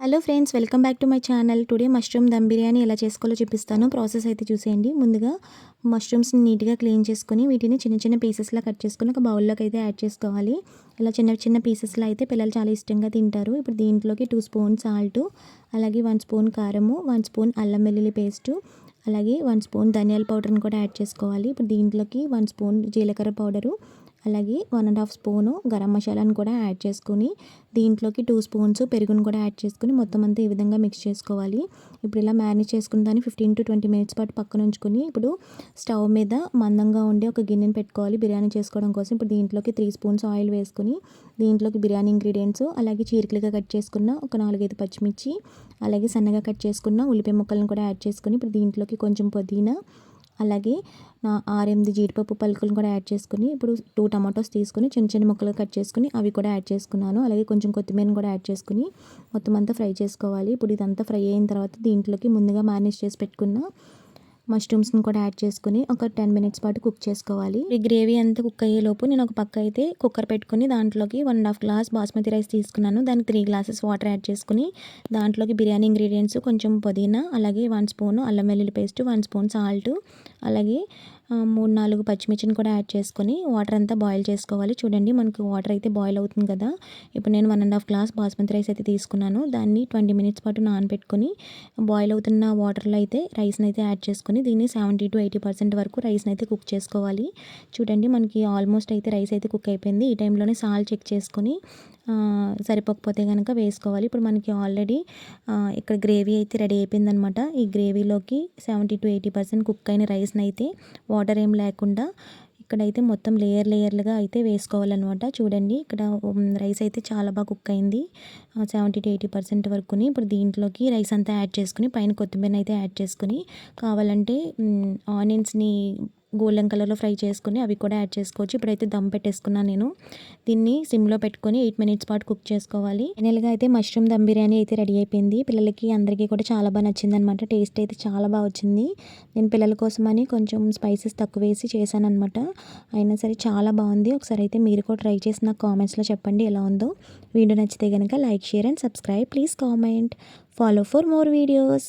Hello friends, welcome back to my channel. Today mushroom dum biryani ఎలా చేసుకోవాలో చూపిస్తాను. ప్రాసెస్ అయితే చూసేయండి. ముందుగా మష్రూమ్స్ని నీట్గా క్లీన్ చేసుకొని వీటిని చిన్న చిన్న పీసెస్లా కట్ చేసుకొని ఒక బౌల్లోకి అయితే యాడ్ చేసుకోవాలి. ఇలా చిన్న చిన్న పీసెస్లో అయితే పిల్లలు చాలా ఇష్టంగా తింటారు. ఇప్పుడు దీంట్లోకి 2 స్పూన్ సాల్ట్, అలాగే 1 స్పూన్ కారము, 1 స్పూన్ అల్లం వెల్లుల్లి పేస్టు, అలాగే 1 స్పూన్ ధనియాల పౌడర్ని కూడా యాడ్ చేసుకోవాలి. ఇప్పుడు దీంట్లోకి 1 స్పూన్ జీలకర్ర పౌడరు, అలాగే 1.5 స్పూను గరం మసాలాను కూడా యాడ్ చేసుకొని దీంట్లోకి 2 స్పూన్స్ పెరుగును కూడా యాడ్ చేసుకొని మొత్తం అంతా ఈ విధంగా మిక్స్ చేసుకోవాలి. ఇప్పుడు ఇలా మ్యారినేట్ చేసుకున్న దాన్ని 15 to 20 మినిట్స్ పాటు పక్కన ఉంచుకొని ఇప్పుడు స్టవ్ మీద మందంగా ఉండే ఒక గిన్నెని పెట్టుకోవాలి బిర్యానీ చేసుకోవడం కోసం. ఇప్పుడు దీంట్లోకి 3 స్పూన్స్ ఆయిల్ వేసుకొని దీంట్లోకి బిర్యానీ ఇంగ్రీడియంట్స్, అలాగే చీరికలుగా కట్ చేసుకున్న ఒక 4-5 పచ్చిమిర్చి, అలాగే సన్నగా కట్ చేసుకున్న ఉల్లిపాయ ముక్కలను కూడా యాడ్ చేసుకొని ఇప్పుడు దీంట్లోకి కొంచెం పుదీనా, అలాగే 6-8 జీడిపప్పు పలుకులను కూడా యాడ్ చేసుకొని ఇప్పుడు 2 టమాటోస్ తీసుకొని చిన్న చిన్న ముక్కలు కట్ చేసుకొని అవి కూడా యాడ్ చేసుకున్నాను. అలాగే కొంచెం కొత్తిమీరని కూడా యాడ్ చేసుకొని మొత్తం అంతా ఫ్రై చేసుకోవాలి. ఇప్పుడు ఇదంతా ఫ్రై అయిన తర్వాత దీంట్లోకి ముందుగా మ్యారినేట్ చేసి పెట్టుకున్న మష్రూమ్స్ని కూడా యాడ్ చేసుకొని ఒక 10 మినిట్స్ పాటు కుక్ చేసుకోవాలి. ఈ గ్రేవీ అంతా కుక్ అయ్యేలోపు నేను ఒక పక్క అయితే కుక్కర్ పెట్టుకొని దాంట్లోకి 1.5 గ్లాస్ బాస్మతి రైస్ తీసుకున్నాను. దానికి 3 గ్లాసెస్ వాటర్ యాడ్ చేసుకుని దాంట్లోకి బిర్యానీ ఇంగ్రీడియంట్స్, కొంచెం పుదీనా, అలాగే 1 స్పూన్ అల్లం వెల్లుల్లి పేస్ట్, 1 స్పూన్ సాల్ట్, అలాగే 3-4 పచ్చిమిర్చిని కూడా యాడ్ చేసుకొని వాటర్ అంతా బాయిల్ చేసుకోవాలి. చూడండి మనకు వాటర్ అయితే బాయిల్ అవుతుంది కదా. ఇప్పుడు నేను 1.5 గ్లాస్ బాస్మతి రైస్ అయితే తీసుకున్నాను. దాన్ని 20 మినిట్స్ పాటు నానబెట్టుకొని బాయిల్ అవుతున్న వాటర్లో అయితే రైస్ని అయితే యాడ్ చేసుకొని దీన్ని 70 to 80% వరకు రైస్ని అయితే కుక్ చేసుకోవాలి. చూడండి మనకి ఆల్మోస్ట్ అయితే రైస్ అయితే కుక్ అయిపోయింది. ఈ టైంలోనే సాల్ట్ చెక్ చేసుకొని సరిపోకపోతే కనుక వేసుకోవాలి. ఇప్పుడు మనకి ఆల్రెడీ ఇక్కడ గ్రేవీ అయితే రెడీ అయిపోయిందనమాట. ఈ గ్రేవీలోకి 70 to 80% కుక్ అయిన రైస్ని అయితే వాటర్ ఏం లేకుండా ఇక్కడైతే మొత్తం లేయర్లుగా అయితే వేసుకోవాలన్నమాట. చూడండి ఇక్కడ రైస్ అయితే చాలా బాగా కుక్ అయింది 70 to 80% వరకుని. ఇప్పుడు దీంట్లోకి రైస్ అంతా యాడ్ చేసుకుని పైన కొత్తిమీర అయితే యాడ్ చేసుకుని కావాలంటే ఆనియన్స్ని గోల్డెన్ కలర్లో ఫ్రై చేసుకుని అవి కూడా యాడ్ చేసుకోవచ్చు. ఇప్పుడైతే దమ్ పెట్టేసుకున్నాను నేను. దీన్ని సిమ్లో పెట్టుకొని 8 మినిట్స్ పాటు కుక్ చేసుకోవాలి. ఫైనల్గా అయితే మష్రూమ్ దమ్ బిర్యానీ అయితే రెడీ అయిపోయింది. పిల్లలకి అందరికీ కూడా చాలా బాగా నచ్చింది అనమాట. టేస్ట్ అయితే చాలా బాగా వచ్చింది. నేను పిల్లల కోసమని కొంచెం స్పైసెస్ తక్కువ వేసి చేశాను అనమాట. అయినా సరే చాలా బాగుంది. ఒకసారి అయితే మీరు కూడా ట్రై చేసి నాకు కామెంట్స్లో చెప్పండి ఎలా ఉందో. వీడియో నచ్చితే కనుక like, share and subscribe. Please comment. Follow for more videos.